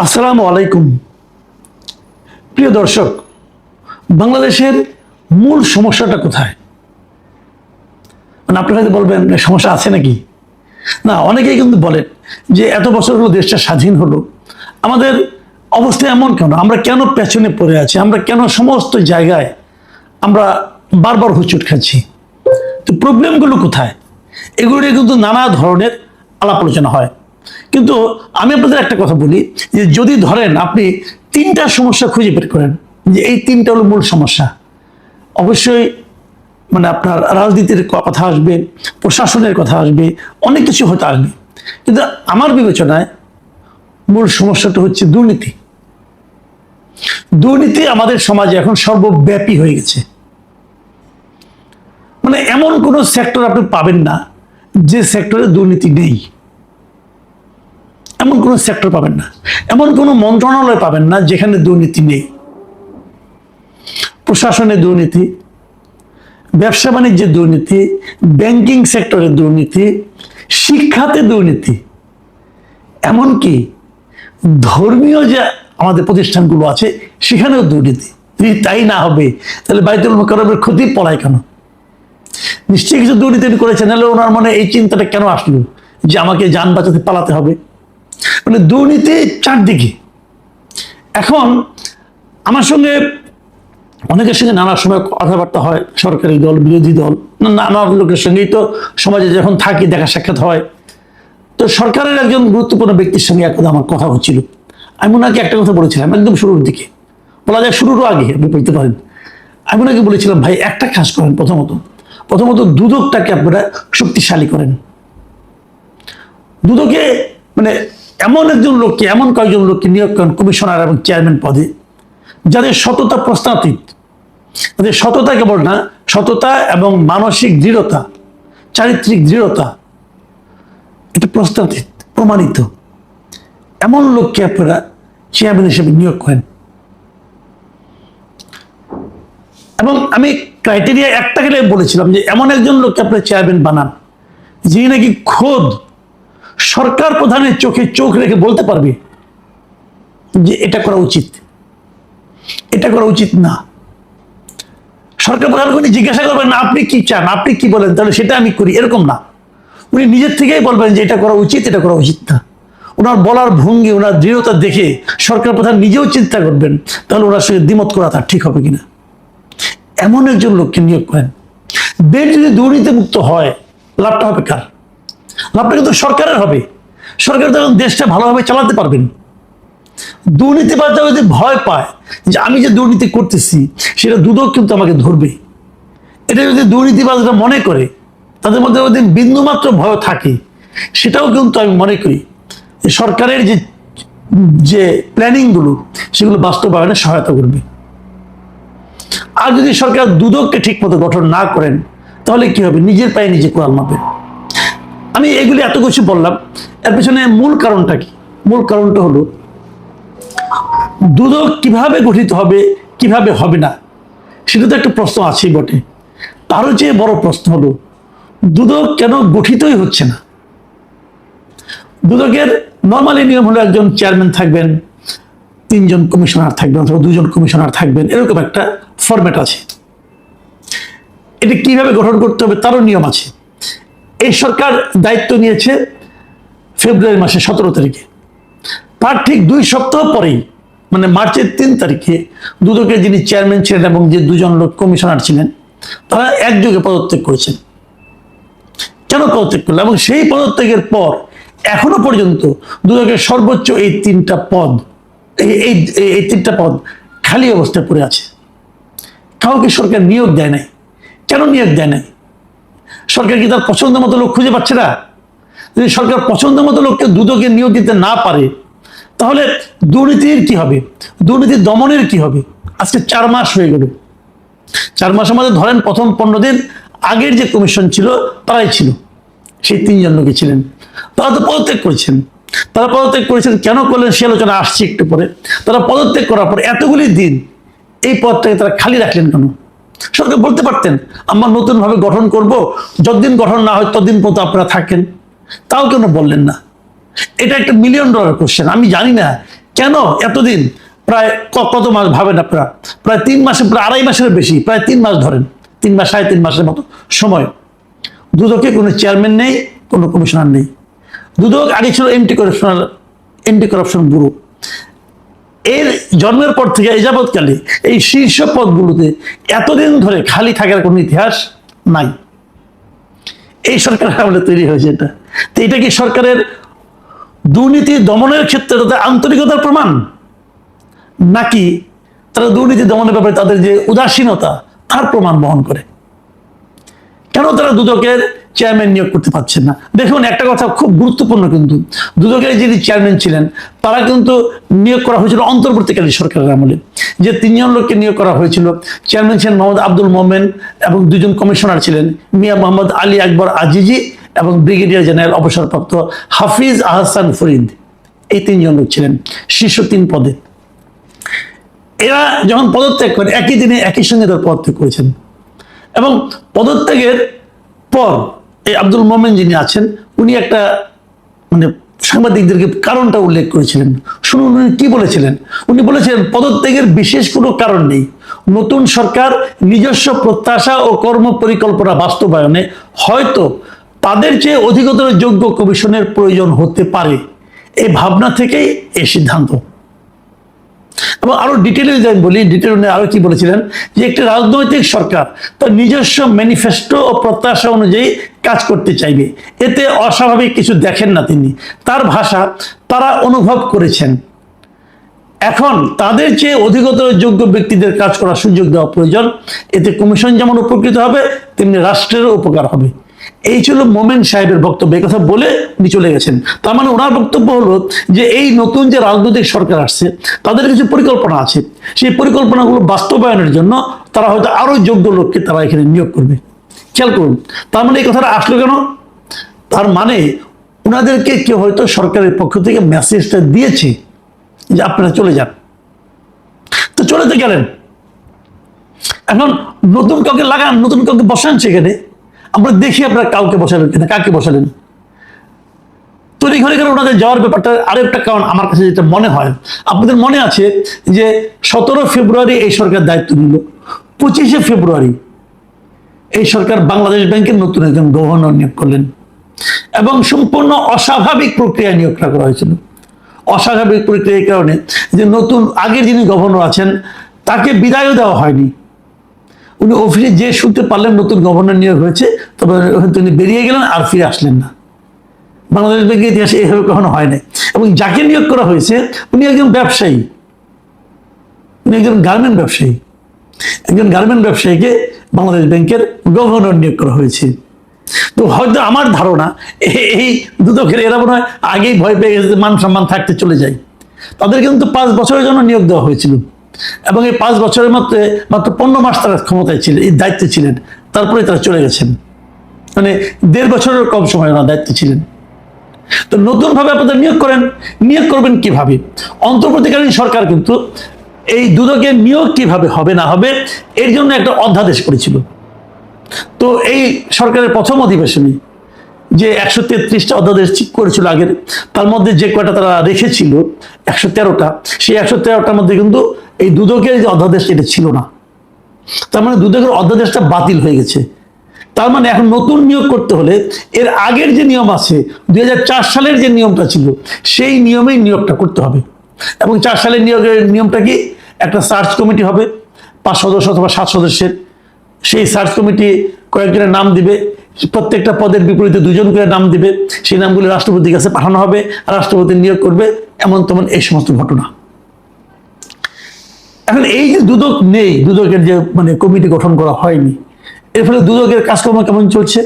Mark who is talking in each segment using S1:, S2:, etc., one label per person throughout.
S1: আসসালামু আলাইকুম। প্রিয় দর্শক, বাংলাদেশের মূল সমস্যাটা কোথায়? আপনারা হয়তো বলবেন সমস্যা আছে নাকি। না, অনেকেই কিন্তু বলেন যে এত বছর হলো দেশটা স্বাধীন হলো, আমাদের অবস্থা এমন কেন, আমরা কেন পেছনে পড়ে আছি, আমরা কেন সমস্ত জায়গায় আমরা বারবার হুচুট খাচ্ছি। তো প্রবলেমগুলো কোথায়? এগুলো নিয়ে কিন্তু নানা ধরনের আলাপ আলোচনা হয়। কিন্তু আমি আপনাদের একটা কথা বলি, যে যদি ধরেন আপনি তিনটা সমস্যা খুঁজে বের করেন যে এই তিনটা হলো মূল সমস্যা, অবশ্যই আপনার রাজনীতির কথা আসবে, প্রশাসনের কথা আসবে, অনেক কিছু হয়তো আসবে। কিন্তু আমার বিবেচনায় মূল সমস্যাটা হচ্ছে দুর্নীতি। দুর্নীতি আমাদের সমাজে এখন সর্বব্যাপী হয়ে গেছে। এমন কোন সেক্টর আপনি পাবেন না যে সেক্টরে দুর্নীতি নেই। এমন কোন সেক্টর পাবেন না, এমন কোন মন্ত্রণালয় পাবেন না যেখানে দুর্নীতি নেই। প্রশাসনে দুর্নীতি, ব্যবসা বাণিজ্যের দুর্নীতি, ব্যাংকিং সেক্টরের দুর্নীতি, শিক্ষাতে দুর্নীতি, এমনকি ধর্মীয় যে আমাদের প্রতিষ্ঠানগুলো আছে সেখানেও দুর্নীতি। যদি তাই না হবে তাহলে বাইতুল মুকাররমের ক্ষতি পড়ায় কেন? নিশ্চয়ই কিছু দুর্নীতি করেছেন, নাহলে ওনার মনে এই চিন্তাটা কেন আসলো যে আমাকে যান বাঁচাতে পালাতে হবে? দুর্নীতি চারদিকে। এখন আমার সঙ্গে অনেকের সঙ্গে নানা সময় কথাবার্তা হয়, সরকারি দল, বিরোধী দল, নানা লোকের সঙ্গেই তো সমাজে যখন থাকি দেখা সাক্ষাৎ হয়। তো সরকারের একজন গুরুত্বপূর্ণ ব্যক্তির সঙ্গে একদম আমার কথা হচ্ছিল। আমি ওনাকে একটা কথা বলেছিলাম একদম শুরুর দিকে, বলা যায় শুরুরও আগে আপনি বলতে পারেন। আমি ওনাকে বলেছিলাম, ভাই একটা কাজ করেন, প্রথমত দুদকটাকে আপনারা শক্তিশালী করেন। দুদকে এমন একজন লোককে, এমন কয়েকজন লোককে নিয়োগ করেন কমিশনার এবং চেয়ারম্যান পদে, যাদের সততা প্রশ্নাতীত। তাদের সততা কেবল না, সততা এবং মানসিক দৃঢ়তা, চারিত্রিক দৃঢ়তা, এটা প্রশ্নাতীত, প্রমাণিত। এমন লোককে আপনারা চেয়ারম্যান হিসেবে নিয়োগ করেন। এবং আমি ক্রাইটেরিয়া একটা গেলে বলেছিলাম যে এমন একজন লোককে আপনারা চেয়ারম্যান বানান যিনি নাকি খোদ সরকার প্রধানের চোখে চোখ রেখে বলতে পারবে যে এটা করা উচিত, এটা করা উচিত না। সরকার প্রধান উনি জিজ্ঞাসা করবেন না আপনি কি চান, আপনি কি বলেন, তাহলে সেটা আমি করি, এরকম না। উনি নিজের থেকেই বলবেন যে এটা করা উচিত, এটা করা উচিত না। ওনার বলার ভঙ্গি, ওনার দৃঢ়তা দেখে সরকার প্রধান নিজেও চিন্তা করবেন তাহলে ওনার সঙ্গে দ্বিমত করা তার ঠিক হবে কিনা। এমন একজন লোককে নিয়োগ করেন। দেশ যদি দুর্নীতি মুক্ত হয়, লাভটা হবে কার? লাভটা কিন্তু সরকারের হবে। সরকার তখন দেশটা ভালোভাবে চালাতে পারবেন। দুর্নীতিবাজরা যদি ভয় পায় যে আমি যে দুর্নীতি করতেছি সেটা দুদক কিন্তু আমাকে ধরবে, এটা যদি দুর্নীতিবাজরা মনে করে, তাদের মধ্যে যদি বিন্দুমাত্র ভয় থাকে, সেটাও কিন্তু আমি মনে করি যে সরকারের যে প্ল্যানিংগুলো সেগুলো বাস্তবায়নে সহায়তা করবে। আর যদি সরকার দুদককে ঠিক মতো গঠন না করেন তাহলে কি হবে? নিজের পায়ে নিজে কোড়াল মারবেন। আমি এগুলি এত কিছু বললাম, এর পেছনে মূল কারণটা কি? মূল কারণটা হলো দুদক কিভাবে গঠিত হবে, কিভাবে হবে না, সেটা তো একটা প্রশ্ন আছেই বটে। তারও চেয়ে বড় প্রশ্ন হলো দুদক কেন গঠিতই হচ্ছে না। দুদকের নর্মালি নিয়ম হলো একজন চেয়ারম্যান থাকবেন, তিনজন কমিশনার থাকবেন অথবা দুজন কমিশনার থাকবেন, এরকম একটা ফরম্যাট আছে। এটা কিভাবে গঠন করতে হবে তারও নিয়ম আছে। এই সরকার দায়িত্ব নিয়েছে ফেব্রুয়ারি মাসের 17 তারিখে। তার ঠিক 2 সপ্তাহ পরেই মার্চের 3 তারিখে দুদকের যিনি চেয়ারম্যান ছিলেন এবং যে দুজন লোক কমিশনার ছিলেন তারা একযোগে পদত্যাগ করেছেন। কেন পদত্যাগ করলো? এবং সেই পদত্যাগের পর এখনো পর্যন্ত দুদকের সর্বোচ্চ এই 3টা পদ, এই 3টা পদ খালি অবস্থায় পড়ে আছে। কাউকে সরকার নিয়োগ দেয় নাই। কেন নিয়োগ দেয় নাই? সরকার কি তার পছন্দ মতো লোক খুঁজে পাচ্ছে না? যদি সরকার পছন্দ মতো লোককে দুদকে নিয়োগ দিতে না পারে তাহলে দুর্নীতির কি হবে? দুর্নীতির দমনের কি হবে? আজকে 4 মাস হয়ে গেল। 4 মাসের মধ্যে ধরেন প্রথম 15 দিন আগের যে কমিশন ছিল তারাই ছিল, সেই 3 জন লোকই ছিলেন। তারা তো পদত্যাগ করেছেন। তারা পদত্যাগ করেছেন, কেন করলেন সে আলোচনা আসছে একটু পরে। তারা পদত্যাগ করার পর এতগুলি দিন এই পদটাকে তারা খালি রাখলেন কেন? সরকার বলতে পারতেন আমরা নতুন ভাবে গঠন করব, যতদিন গঠন না হয় ততদিন পর্যন্ত আপনারা থাকেন। তাও কেন বললেন না? এটা একটা $1 মিলিয়ন কোশ্চেন। আমি জানি না কেন এতদিন? প্রায় কত মাস ভাবেন আপনারা? প্রায় 3 মাসে, প্রায় 2.5 মাসের বেশি, প্রায় 3 মাস ধরেন, 3 মাস 3.5 মাসের মতো সময় দুদকে কোনো চেয়ারম্যান নেই, কোনো কমিশনার নেই। দুদক আগে ছিল এন্টি করাপশন ব্যুরো। এর জন্মের পর থেকে এই যাবৎকালে এই শীর্ষ পদগুলোতে এতদিন ধরে খালি থাকার কোনো ইতিহাস নাই। এই সরকার আমলে তৈরি হয়েছে এটা। তো এটা কি সরকারের দুর্নীতি দমনের ক্ষেত্রে তাদের আন্তরিকতার প্রমাণ, নাকি তারা দুর্নীতি দমনের ব্যাপারে তাদের যে উদাসীনতা তার প্রমাণ বহন করে? কেন তারা দুদকের চেয়ারম্যান নিয়োগ করতে পারছেন না? দেখুন, একটা কথা খুব গুরুত্বপূর্ণ, কিন্তু দুদকের যিনি চেয়ারম্যান ছিলেন তারা কিন্তু নিয়োগ করা হয়েছিল অন্তর্বর্তীকালীন সরকারের আমলে। যে 3 জন লোককে নিয়োগ করা হয়েছিল, চেয়ারম্যান ছিলেন মোহাম্মদ আব্দুল মোমেন এবং 2 জন কমিশনার ছিলেন, মিয়া মোহাম্মদ আলী আকবর আজিজি এবং ব্রিগেডিয়ার জেনারেল অবসরপ্রাপ্ত হাফিজ আহসান ফরিদ। এই 3 জন লোক ছিলেন শীর্ষ 3 পদে। এরা যখন পদত্যাগ করেন, একই দিনে একই সঙ্গে তারা পদত্যাগ করেছেন। এবং পদত্যাগের পর এই আব্দুল মোমেন যিনি আছেন, উনি একটা সাংবাদিকদেরকে কারণটা উল্লেখ করেছিলেন। শুনুন উনি কি বলেছিলেন। উনি বলেছিলেন, পদত্যাগের বিশেষ কোনো কারণ নেই। নতুন সরকার নিজস্ব প্রত্যাশা ও কর্ম পরিকল্পনা বাস্তবায়নে হয়তো তাদের চেয়ে অধিকতর যোগ্য কমিশনের প্রয়োজন হতে পারে, এই ভাবনা থেকেই এই সিদ্ধান্ত। এবং আরো ডিটেলে যদি আমি বলি, ডিটেলে আরো কি বলেছিলেন, যে একটি রাজনৈতিক সরকার তার নিজস্ব ম্যানিফেস্টো ও প্রত্যাশা অনুযায়ী কাজ করতে চাইবে, এতে অস্বাভাবিক কিছু দেখেন না তিনি। তার ভাষা, তারা অনুভব করেছেন এখন তাদের চেয়ে অধিকতর যোগ্য ব্যক্তিদের কাজ করার সুযোগ দেওয়া প্রয়োজন। এতে কমিশন যেমন উপকৃত হবে, তেমনি রাষ্ট্রেরও উপকার হবে। এই ছিল মোমেন সাহেবের বক্তব্য। এই কথা বলে উনি চলে গেছেন। তার মানে ওনার বক্তব্য হলো যে এই নতুন যে রাজনৈতিক সরকার আসছে, তাদের কিছু পরিকল্পনা আছে, সেই পরিকল্পনাগুলো বাস্তবায়নের জন্য তারা হয়তো আরো যোগ্য লোককে তারা এখানে নিয়োগ করবে। খেয়াল করুন, তার মানে এই কথাটা আসলো কেন? তার মানে ওনাদেরকে কেউ হয়তো সরকারের পক্ষ থেকে মেসেজটা দিয়েছে যে আপনারা চলে যান। তো চলে তো গেলেন, এখন নতুন কাউকে লাগান, নতুন কাউকে বসান সেখানে। আমরা দেখি আপনারা কাউকে বসালেন কিনা, কাকে বসালেন। তৈরি ঘরে গেলে ওনাদের যাওয়ার ব্যাপারটা আরেকটা কারণ আমার কাছে যেটা মনে হয়, আপনাদের মনে আছে যে 17 ফেব্রুয়ারি এই সরকার দায়িত্ব নিল, 25 ফেব্রুয়ারি এই সরকার বাংলাদেশ ব্যাংকের নতুন একজন গভর্নর নিয়োগ করলেন এবং সম্পূর্ণ অস্বাভাবিক প্রক্রিয়া নিয়োগ করা হয়েছিল। অস্বাভাবিক প্রক্রিয়ার কারণে যে নতুন আগের যিনি গভর্নর আছেন তাকে বিদায়ও দেওয়া হয়নি। উনি অফিসে যে শুনতে পারলেন নতুন গভর্নর নিয়োগ হয়েছে, তবে তিনি বেরিয়ে গেলেন আর ফিরে আসলেন না। বাংলাদেশ ব্যাংকের ইতিহাসে এভাবে কখনো হয় নাই। এবং যাকে নিয়োগ করা হয়েছে উনি একজন ব্যবসায়ী, উনি একজন গার্মেন্ট ব্যবসায়ী। একজন গার্মেন্ট ব্যবসায়ীকে বাংলাদেশ ব্যাংকের গভর্নর নিয়োগ করা হয়েছে। তো হয়তো আমার ধারণা এই দুদকের এরা মনে হয় আগেই ভয় পেয়ে গেছে, মান সম্মান থাকতে চলে যায়। তাদের কিন্তু 5 বছরের জন্য নিয়োগ দেওয়া হয়েছিল এবং এই 5 বছরের মধ্যে মাত্র 15 মাস তারা ক্ষমতায় ছিলেন, এই দায়িত্বে ছিলেন। তারপরে তারা চলে গেছেন, মানে 1.5 বছরের কম সময় ওনার দায়িত্বে ছিলেন। তো নতুন ভাবে আপনাদের নিয়োগ করেন, নিয়োগ করবেন কিভাবে? অন্তর্বর্তীকালীন সরকার কিন্তু এই দুদকের নিয়োগ কিভাবে হবে না হবে এর জন্য একটা অধ্যাদেশ করেছিল। তো এই সরকারের প্রথম অধিবেশনে যে 133টা অধ্যাদেশ ঠিক করেছিল আগের, তার মধ্যে যে কয়টা তারা রেখেছিল 113টা, সেই 113টার মধ্যে কিন্তু এই দুদকের যে অধ্যাদেশ এটা ছিল না। তার মানে দুদকের অধ্যাদেশটা বাতিল হয়ে গেছে। তার মানে এখন নতুন নিয়োগ করতে হলে এর আগের যে নিয়ম আছে, 2004 সালের যে নিয়মটা ছিল সেই নিয়মেই নিয়োগটা করতে হবে। এবং 4 সালের নিয়মটা কি? একটা সার্চ কমিটি হবে 5 সদস্য অথবা 7 সদস্যের। সেই সার্চ কমিটি কয়েকজনের নাম দিবে, প্রত্যেকটা পদের বিপরীতে 2 জন করে নাম দিবে। সেই নামগুলি রাষ্ট্রপতির কাছে পাঠানো হবে, রাষ্ট্রপতি নিয়োগ করবে, এমন তেমন এই সমস্ত ঘটনা। এখন এই যে দুদক নেই, দুদকের যে কমিটি গঠন করা হয়নি, এর ফলে দুদকের কাজকর্ম কেমন চলছে?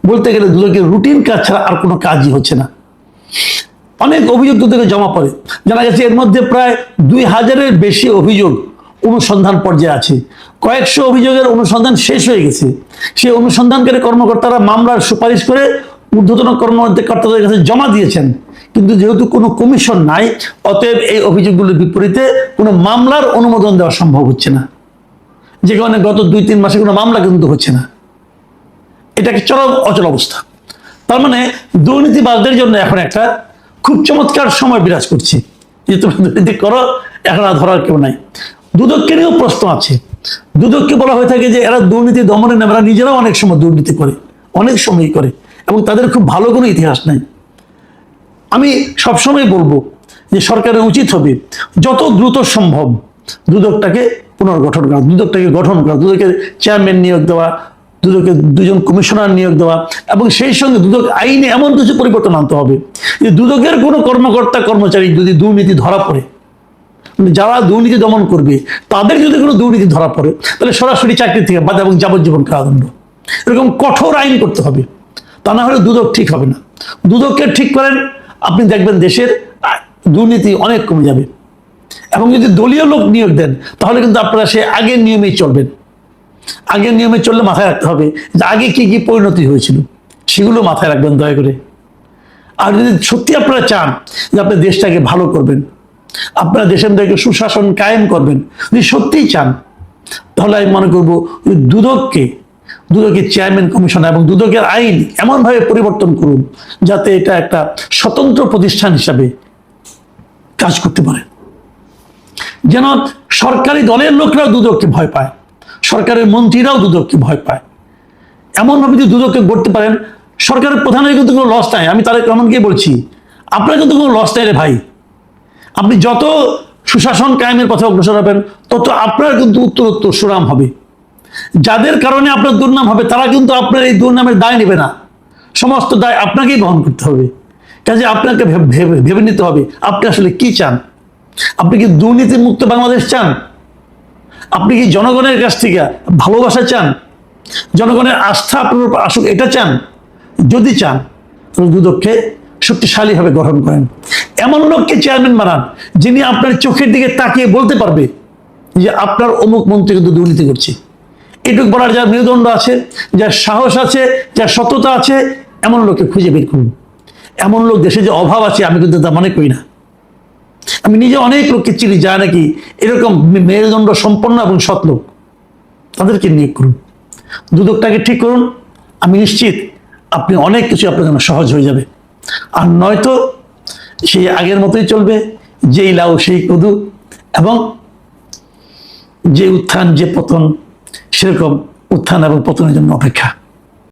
S1: বলতে গেলে দুদকের রুটিন কাজ ছাড়া আর কোনো কাজই হচ্ছে না। অনেক অভিযোগ দুদকে জমা পড়ে, জানা গেছে এর মধ্যে প্রায় 2000-এর বেশি অভিযোগ অনুসন্ধান পর্যায়ে আছে। কয়েকশো অভিযোগের অনুসন্ধান শেষ হয়ে গেছে। সেই অনুসন্ধানকারী কর্মকর্তারা মামলার সুপারিশ করে ঊর্ধ্বতন কর্মকর্তাদের কাছে জমা দিয়েছেন, কিন্তু যেহেতু কোনো কমিশন নাই, অতএব এই অভিযোগগুলোর বিপরীতে কোনো মামলার অনুমোদন দেওয়া সম্ভব হচ্ছে না। যে কারণে গত 2-3 মাসে কোনো মামলা কিন্তু হচ্ছে না। এটাকে চরম অচল অবস্থা। তার মানে দুর্নীতিবাজদের জন্য এখন একটা খুব চমৎকার সময় বিরাজ করছে। যে তুমি দুর্নীতি করো, এখন আর ধরার কেউ নাই। দুদককে নিয়েও প্রশ্ন আছে। দুদককে বলা হয়ে থাকে যে এরা দুর্নীতি দমনে নেই, এরা নিজেরাও অনেক সময় দুর্নীতি করে, অনেক সময়ই করে, এবং তাদের খুব ভালো কোনো ইতিহাস নাই। আমি সবসময় বলবো যে সরকারের উচিত হবে যত দ্রুত সম্ভব দুদকটাকে পুনর্গঠন করা, দুদকটাকে গঠন করা, দুদকের চেয়ারম্যান নিয়োগ দেওয়া, দুদকের 2জন কমিশনার নিয়োগ দেওয়া, এবং সেই সঙ্গে দুদক আইনে এমন কিছু পরিবর্তন আনতে হবে যে দুদকের কোনো কর্মকর্তা কর্মচারী যদি দুর্নীতি ধরা পড়ে, যারা দুর্নীতি দমন করবে তাদের যদি কোনো দুর্নীতি ধরা পড়ে, তাহলে সরাসরি চাকরি থেকে বাদ এবং যাবজ্জীবন কারাদণ্ড, এরকম কঠোর আইন করতে হবে। তা না হলে দুদক ঠিক হবে না। দুদককে ঠিক করেন, আপনি দেখবেন দেশের দুর্নীতি অনেক কমে যাবে। এবং যদি দলীয় লোক নিয়োগ দেন তাহলে কিন্তু আপনারা সে আগের নিয়মেই চলবেন। আগের নিয়মে চললে মাথায় রাখতে হবে যে আগে কি কি পরিণতি হয়েছিল, সেগুলো মাথায় রাখবেন দয়া করে। আর যদি সত্যি আপনারা চান যে আপনার দেশটাকে ভালো করবেন, আপনারা দেশের মধ্যে সুশাসন কায়েম করবেন, যদি সত্যিই চান, তাহলে আমি মনে করবো দুদকের চেয়ারম্যান কমিশন এবং দুদকের আইন এমনভাবে পরিবর্তন করুন যাতে এটা একটা স্বতন্ত্র প্রতিষ্ঠান হিসাবে কাজ করতে পারে। যেন সরকারি দলের লোকরাও দুদককে ভয় পায়, সরকারের মন্ত্রীরাও দুদককে ভয় পায়। এমনভাবে যদি দুদককে গড়তে পারেন, সরকারের প্রধানের কিন্তু কোনো লস নাই। আমি তারেক রহমানকে বলছি, আপনার কিন্তু কোনো লস নাই রে ভাই। আপনি যত সুশাসন কায়েমের পথে অগ্রসর হবেন তত আপনার কিন্তু উত্তরোত্তর সুনাম হবে। যাদের কারণে আপনার দুর্নাম হবে তারা কিন্তু আপনার এই দুর্নামের দায় নেবে না, সমস্ত দায় আপনাকেই বহন করতে হবে। কাজে আপনাকে ভেবে নিতে হবে আপনি আসলে কি চান। আপনি কি দুর্নীতি মুক্ত বাংলাদেশ চান? আপনি কি জনগণের কাছ থেকে ভালোবাসা চান? জনগণের আস্থা আপনার উপর আসুক এটা চান? যদি চান তাহলে দুদককে শক্তিশালীভাবে গঠন করেন। এমন লোককে চেয়ারম্যান বানান যিনি আপনার চোখের দিকে তাকিয়ে বলতে পারবে যে আপনার অমুক মন্ত্রী কিন্তু দুর্নীতি করছে। এটুকু বলার যার মেরুদণ্ড আছে, যার সাহস আছে, যার সততা আছে, এমন লোককে খুঁজে বের করুন। এমন লোক দেশে যে অভাব আছে আমি কিন্তু তা মনে করি না। আমি নিজে অনেক লোককে চিনি যা নাকি এরকম মেরুদণ্ড সম্পন্ন এবং সৎ লোক, তাদেরকে নিয়োগ করুন। দুদকটাকে ঠিক করুন, আমি নিশ্চিত আপনি অনেক কিছু আপনার জন্য সহজ হয়ে যাবে। আর নয়তো সেই আগের মতোই চলবে, যেই লাউ সেই কদু, এবং যে উত্থান যে পতন, সেরকম উত্থান এবং পতনের জন্য অপেক্ষা।